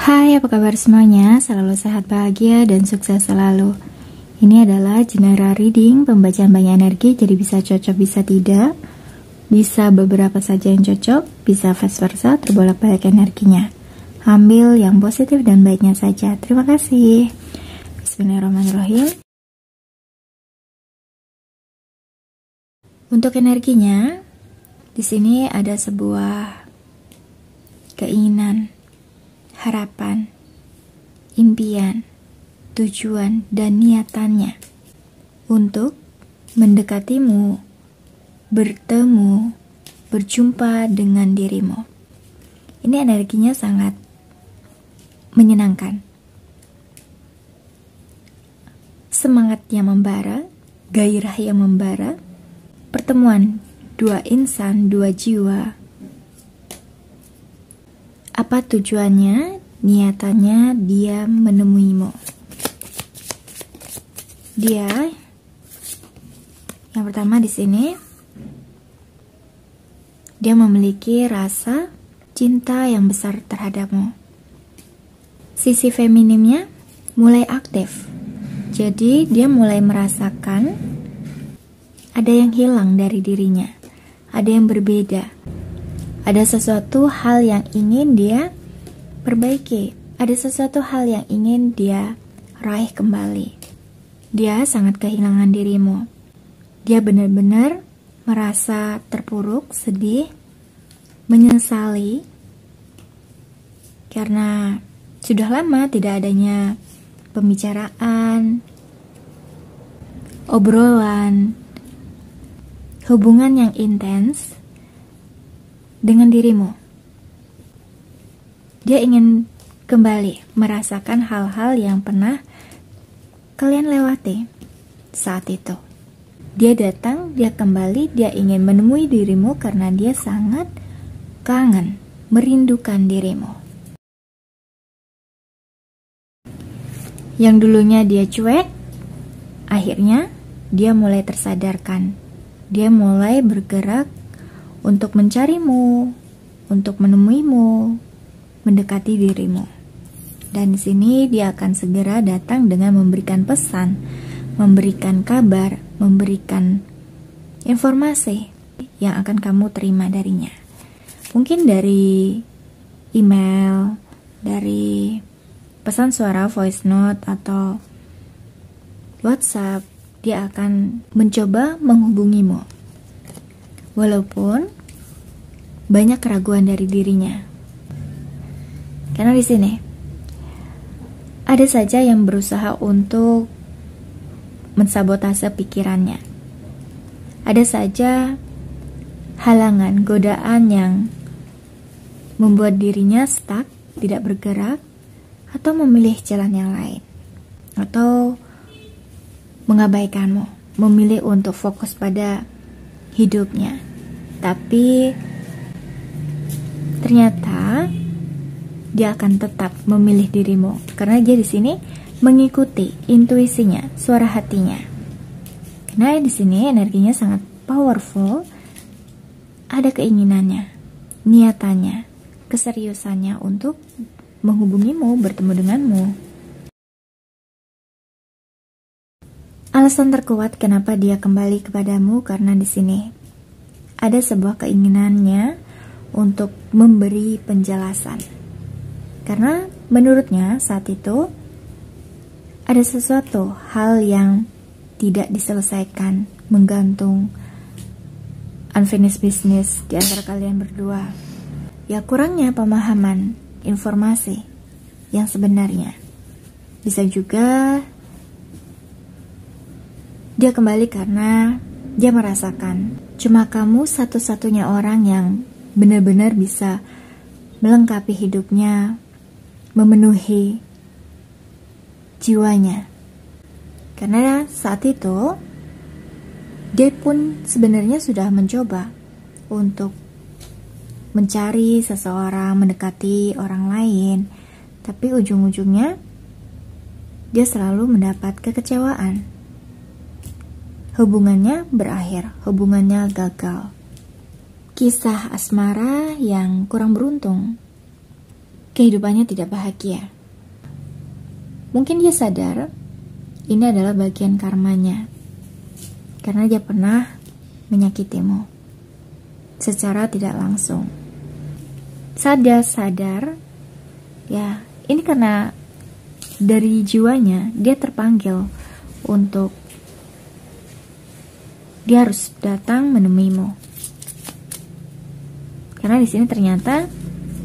Hai, apa kabar semuanya? Selalu sehat, bahagia, dan sukses selalu. Ini adalah general reading, pembacaan banyak energi, jadi bisa cocok, bisa tidak. Bisa beberapa saja yang cocok, bisa vice versa, terbolak-balik energinya. Ambil yang positif dan baiknya saja. Terima kasih. Bismillahirrahmanirrahim. Untuk energinya, di sini ada sebuah keinginan, harapan, impian, tujuan, dan niatannya untuk mendekatimu, bertemu, berjumpa dengan dirimu. Ini energinya sangat menyenangkan. Semangat yang membara, gairah yang membara, pertemuan dua insan, dua jiwa. Apa tujuannya, niatannya dia menemuimu. Dia yang pertama di sini, dia memiliki rasa cinta yang besar terhadapmu. Sisi feminimnya mulai aktif. Jadi dia mulai merasakan ada yang hilang dari dirinya. Ada yang berbeda. Ada sesuatu hal yang ingin dia perbaiki. Ada sesuatu hal yang ingin dia raih kembali. Dia sangat kehilangan dirimu. Dia benar-benar merasa terpuruk, sedih, menyesali karena sudah lama tidak adanya pembicaraan, obrolan, hubungan yang intens dengan dirimu. Dia ingin kembali merasakan hal-hal yang pernah kalian lewati saat itu. Dia datang, dia kembali, dia ingin menemui dirimu karena dia sangat kangen, merindukan dirimu. Yang dulunya dia cuek, akhirnya dia mulai tersadarkan. Dia mulai bergerak untuk mencarimu, untuk menemuimu, mendekati dirimu. Dan di sini dia akan segera datang dengan memberikan pesan, memberikan kabar, memberikan informasi yang akan kamu terima darinya. Mungkin dari email, dari pesan suara, voice note, atau WhatsApp, dia akan mencoba menghubungimu. Walaupun banyak keraguan dari dirinya. Karena di sini ada saja yang berusaha untuk mensabotase pikirannya. Ada saja halangan, godaan yang membuat dirinya stuck, tidak bergerak, atau memilih jalan yang lain, atau mengabaikanmu, memilih untuk fokus pada hidupnya. Tapi ternyata dia akan tetap memilih dirimu karena dia di sini mengikuti intuisinya, suara hatinya. Karena di sini energinya sangat powerful, ada keinginannya, niatannya, keseriusannya untuk menghubungimu, bertemu denganmu. Alasan terkuat kenapa dia kembali kepadamu karena di sini ada sebuah keinginannya untuk memberi penjelasan. Karena menurutnya saat itu ada sesuatu hal yang tidak diselesaikan, menggantung, unfinished business di antara kalian berdua. Ya, kurangnya pemahaman informasi yang sebenarnya. Bisa juga dia kembali karena dia merasakan cuma kamu satu-satunya orang yang benar-benar bisa melengkapi hidupnya, memenuhi jiwanya. Karena saat itu dia pun sebenarnya sudah mencoba untuk mencari seseorang, mendekati orang lain, tapi ujung-ujungnya dia selalu mendapat kekecewaan. Hubungannya berakhir, hubungannya gagal. Kisah asmara yang kurang beruntung. kehidupannya tidak bahagia. Mungkin dia sadar ini adalah bagian karmanya, karena dia pernah menyakitimu secara tidak langsung. Saat dia sadar, ya ini karena dari jiwanya dia terpanggil untuk dia harus datang menemuimu. Karena di sini ternyata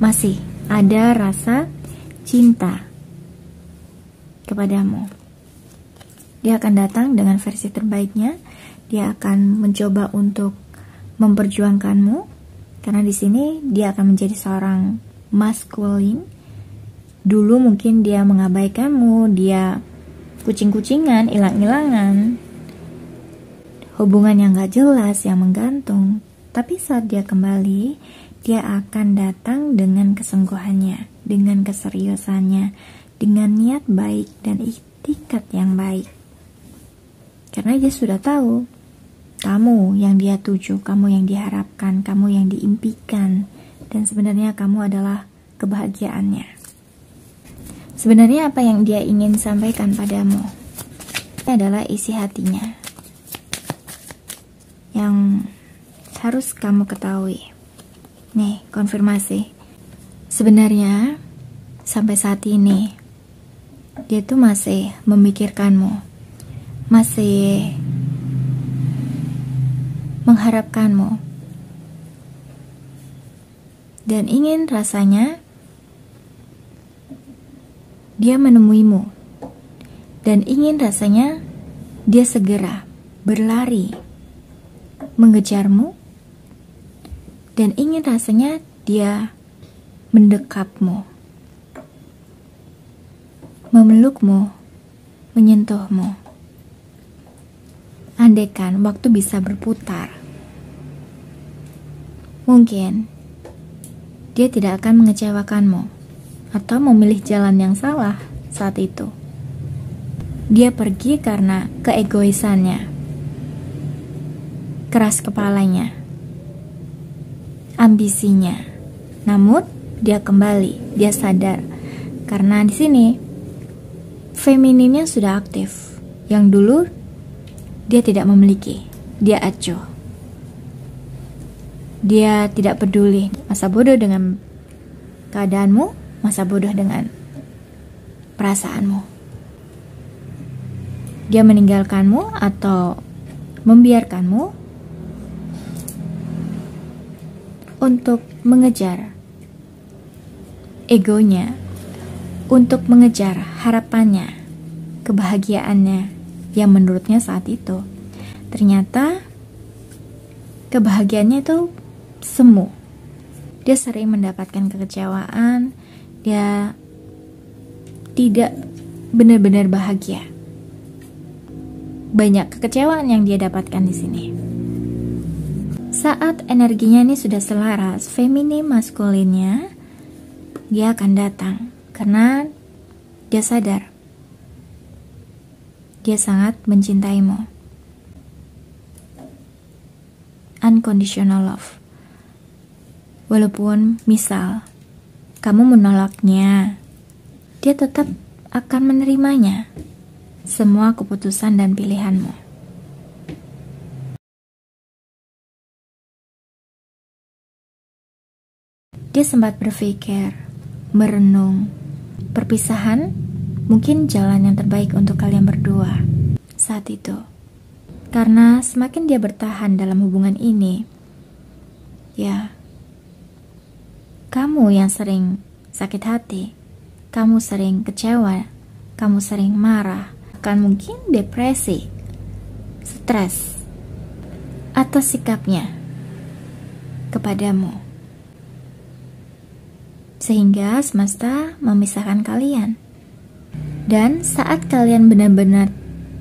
masih ada rasa cinta kepadamu. Dia akan datang dengan versi terbaiknya. Dia akan mencoba untuk memperjuangkanmu, karena di sini dia akan menjadi seorang maskulin. Dulu mungkin dia mengabaikanmu, dia kucing-kucingan, hilang-hilangan, hubungan yang gak jelas, yang menggantung. Tapi saat dia kembali, dia akan datang dengan kesungguhannya, dengan keseriusannya, dengan niat baik dan ikhtikat yang baik. Karena dia sudah tahu, kamu yang dia tuju, kamu yang diharapkan, kamu yang diimpikan, dan sebenarnya kamu adalah kebahagiaannya. Sebenarnya apa yang dia ingin sampaikan padamu adalah isi hatinya yang harus kamu ketahui. Nih, konfirmasi. Sebenarnya sampai saat ini dia tuh masih memikirkanmu, masih mengharapkanmu, dan ingin rasanya dia menemuimu, dan ingin rasanya dia segera berlari mengejarmu, dan ingin rasanya dia mendekapmu, memelukmu, menyentuhmu. Andaikan waktu bisa berputar, mungkin dia tidak akan mengecewakanmu atau memilih jalan yang salah saat itu. Dia pergi karena keegoisannya, keras kepalanya, ambisinya. Namun dia kembali, dia sadar karena di sini femininnya sudah aktif. Yang dulu dia tidak memiliki, dia acuh. Dia tidak peduli, masa bodoh dengan keadaanmu, masa bodoh dengan perasaanmu. Dia meninggalkanmu atau membiarkanmu untuk mengejar egonya, untuk mengejar harapannya, kebahagiaannya yang menurutnya saat itu. Ternyata kebahagiaannya itu semu. Dia sering mendapatkan kekecewaan, dia tidak benar-benar bahagia. Banyak kekecewaan yang dia dapatkan di sini. Saat energinya ini sudah selaras, feminim maskulinnya, dia akan datang karena dia sadar dia sangat mencintaimu. Unconditional love. Walaupun misal kamu menolaknya, dia tetap akan menerimanya, semua keputusan dan pilihanmu. Dia sempat berpikir, merenung, perpisahan mungkin jalan yang terbaik untuk kalian berdua saat itu. Karena semakin dia bertahan dalam hubungan ini, ya, kamu yang sering sakit hati, kamu sering kecewa, kamu sering marah, bahkan mungkin depresi, stres atas sikapnya kepadamu. Sehingga semesta memisahkan kalian. Dan saat kalian benar-benar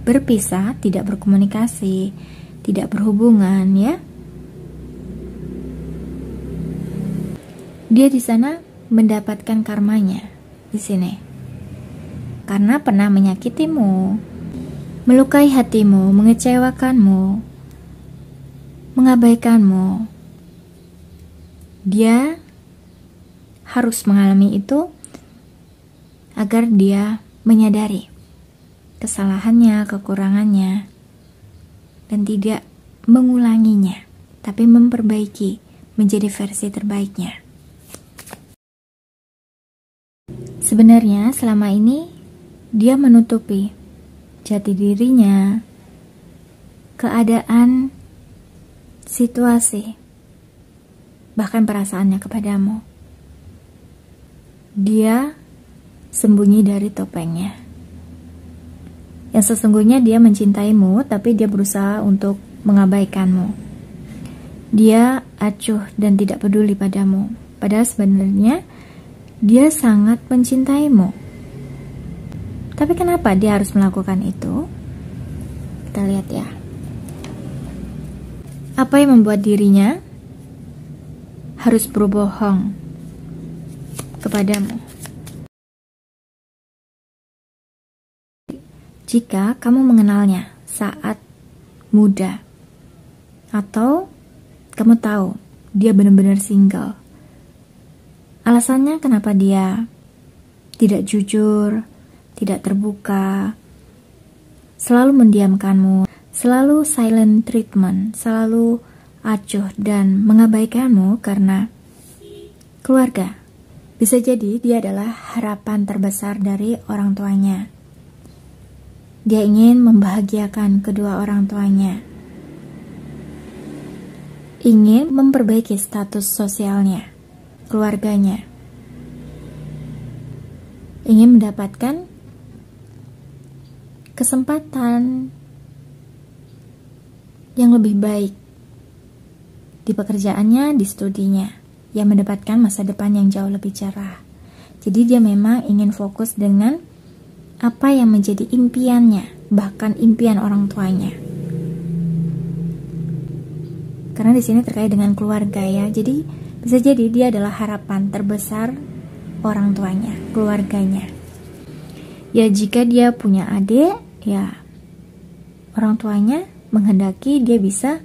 berpisah, tidak berkomunikasi, tidak berhubungan, ya, dia di sana mendapatkan karmanya di sini. Karena pernah menyakitimu, melukai hatimu, mengecewakanmu, mengabaikanmu. Dia harus mengalami itu agar dia menyadari kesalahannya, kekurangannya, dan tidak mengulanginya, tapi memperbaiki menjadi versi terbaiknya. Sebenarnya selama ini dia menutupi jati dirinya, keadaan, situasi, bahkan perasaannya kepadamu. Dia sembunyi dari topengnya. Yang sesungguhnya dia mencintaimu, tapi dia berusaha untuk mengabaikanmu. Dia acuh dan tidak peduli padamu. Padahal sebenarnya dia sangat mencintaimu. Tapi kenapa dia harus melakukan itu? Kita lihat ya. Apa yang membuat dirinya harus berbohong kepadamu? Jika kamu mengenalnya saat muda, atau kamu tahu dia benar-benar single, alasannya kenapa dia tidak jujur, tidak terbuka, selalu mendiamkanmu, selalu silent treatment, selalu acuh dan mengabaikanmu karena keluarga. Bisa jadi dia adalah harapan terbesar dari orang tuanya. Dia ingin membahagiakan kedua orang tuanya, ingin memperbaiki status sosialnya, keluarganya, ingin mendapatkan kesempatan yang lebih baik di pekerjaannya, di studinya, yang mendapatkan masa depan yang jauh lebih cerah. Jadi dia memang ingin fokus dengan apa yang menjadi impiannya, bahkan impian orang tuanya. Karena di sini terkait dengan keluarga ya, jadi bisa jadi dia adalah harapan terbesar orang tuanya, keluarganya. Ya jika dia punya adik, ya orang tuanya menghendaki dia bisa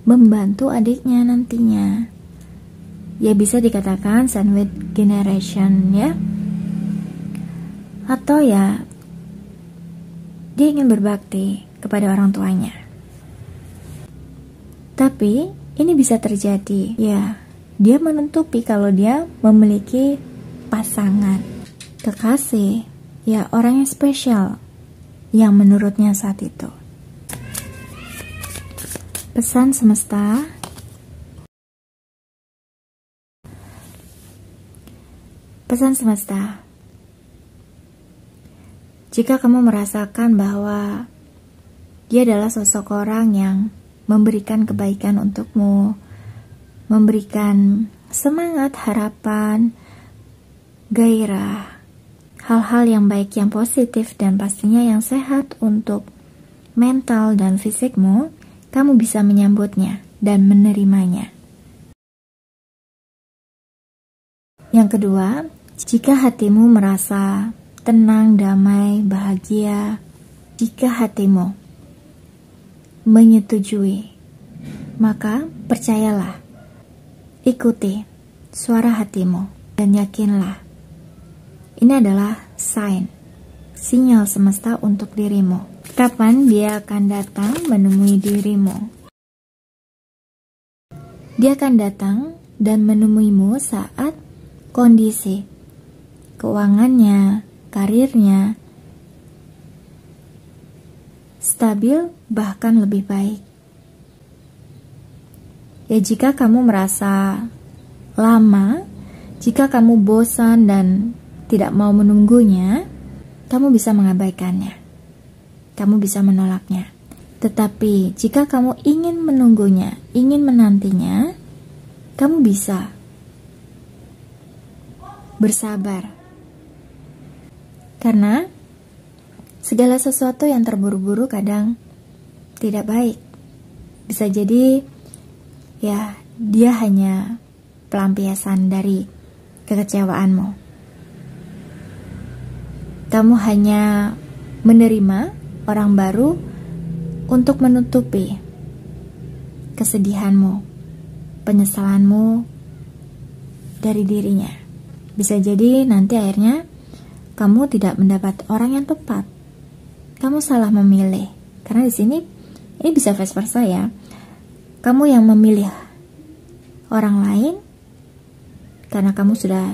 membantu adiknya nantinya. Ya bisa dikatakan sandwich generation ya. Atau ya dia ingin berbakti kepada orang tuanya. Tapi ini bisa terjadi ya, dia menutupi kalau dia memiliki pasangan, kekasih, ya orang yang spesial yang menurutnya saat itu. Pesan semesta. Pesan semesta. Jika kamu merasakan bahwa dia adalah sosok orang yang memberikan kebaikan untukmu, memberikan semangat, harapan, gairah, hal-hal yang baik, yang positif, dan pastinya yang sehat untuk mental dan fisikmu, kamu bisa menyambutnya dan menerimanya. Yang kedua, jika hatimu merasa tenang, damai, bahagia, jika hatimu menyetujui, maka percayalah, ikuti suara hatimu dan yakinlah ini adalah sinyal semesta untuk dirimu. Kapan dia akan datang menemui dirimu? Dia akan datang dan menemuimu saat kondisi keuangannya, karirnya stabil, bahkan lebih baik. Ya jika kamu merasa lama, jika kamu bosan dan tidak mau menunggunya, kamu bisa mengabaikannya, kamu bisa menolaknya. Tetapi jika kamu ingin menunggunya, ingin menantinya, kamu bisa bersabar. Karena segala sesuatu yang terburu-buru kadang tidak baik. Bisa jadi ya dia hanya pelampiasan dari kekecewaanmu. Kamu hanya menerima orang baru untuk menutupi kesedihanmu, penyesalanmu dari dirinya. Bisa jadi nanti akhirnya kamu tidak mendapat orang yang tepat. Kamu salah memilih. Karena di sini ini bisa vice versa ya. Kamu yang memilih orang lain karena kamu sudah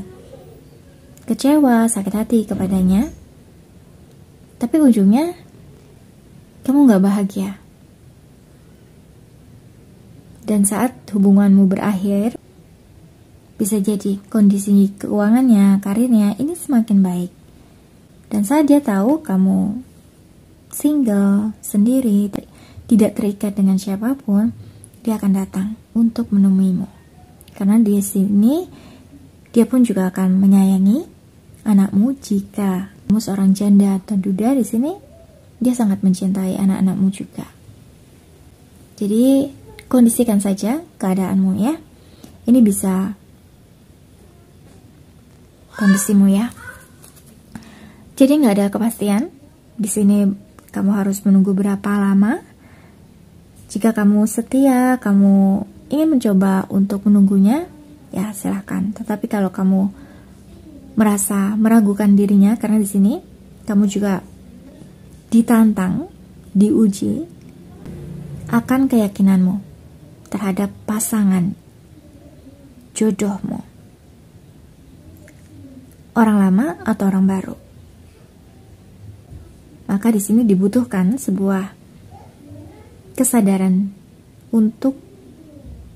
kecewa, sakit hati kepadanya. Tapi ujungnya kamu gak bahagia. Dan saat hubunganmu berakhir, bisa jadi kondisi keuangannya, karirnya ini semakin baik. Dan saat dia tahu kamu single, sendiri, tidak terikat dengan siapapun, dia akan datang untuk menemuimu. Karena di sini dia pun juga akan menyayangi anakmu. Jika kamu seorang janda atau duda, di sini dia sangat mencintai anak-anakmu juga. Jadi kondisikan saja keadaanmu ya. Ini bisa kondisimu ya. Jadi nggak ada kepastian. Di sini kamu harus menunggu berapa lama. Jika kamu setia, kamu ingin mencoba untuk menunggunya, ya silahkan. Tetapi kalau kamu merasa meragukan dirinya, karena di sini kamu juga ditantang, diuji akan keyakinanmu terhadap pasangan jodohmu, orang lama atau orang baru. Maka di sini dibutuhkan sebuah kesadaran untuk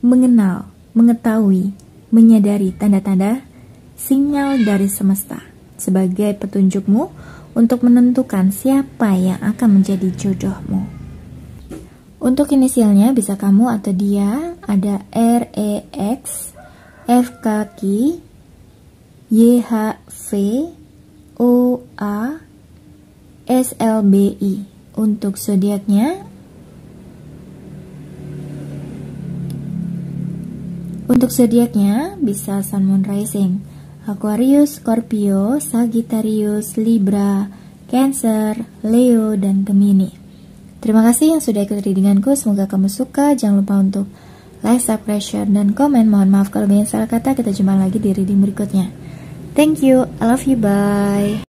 mengenal, mengetahui, menyadari tanda-tanda sinyal dari semesta sebagai petunjukmu untuk menentukan siapa yang akan menjadi jodohmu. Untuk inisialnya bisa kamu atau dia, ada R, E, X, F, kaki, Y, H, V, O, A, S, L, B, I. Untuk zodiaknya, bisa Sun, Moon, Rising, Aquarius, Scorpio, Sagittarius, Libra, Cancer, Leo, dan Gemini. Terima kasih yang sudah ikut readinganku. Semoga kamu suka. Jangan lupa untuk like, subscribe, share, dan komen. Mohon maaf kalau banyak salah kata. Kita jumpa lagi di reading berikutnya. Thank you. I love you. Bye.